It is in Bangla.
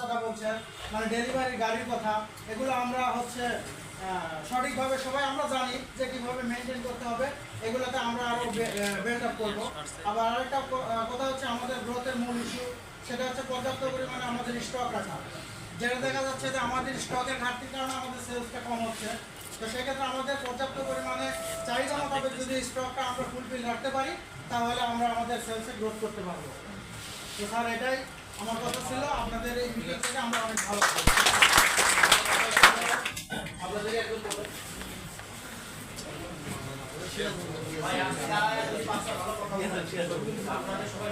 কথা বলছেন, মানে ডেলিভারি গাড়ির কথা, এগুলো আমরা হচ্ছে সঠিকভাবে সবাই আমরা জানি যে কীভাবে মেনটেন করতে হবে। এগুলোতে আমরা আরও বিল্ড আপ করবো। আবার আরেকটা কথা হচ্ছে আমাদের গ্রোথের মূল ইস্যু, সেটা হচ্ছে পর্যাপ্ত পরিমাণে আমাদের স্টক রাখা। যেটা দেখা যাচ্ছে যে আমাদের স্টকের ঘাটতির কারণে আমাদের সেলসটা কম হচ্ছে। তো সেক্ষেত্রে আমাদের পর্যাপ্ত পরিমাণে চাহিদা মোতাবেক যদি স্টকটা আমরা ফুলফিল রাখতে পারি, তাহলে আমরা আমাদের সেলসে গ্রোথ করতে পারবো। তো স্যার, এটাই আমার কথা ছিল। আপনাদের এই ভিডিও থেকে আমরা অনেক ভালো পাবো। আপনাদের একদম আপনাদের সবাই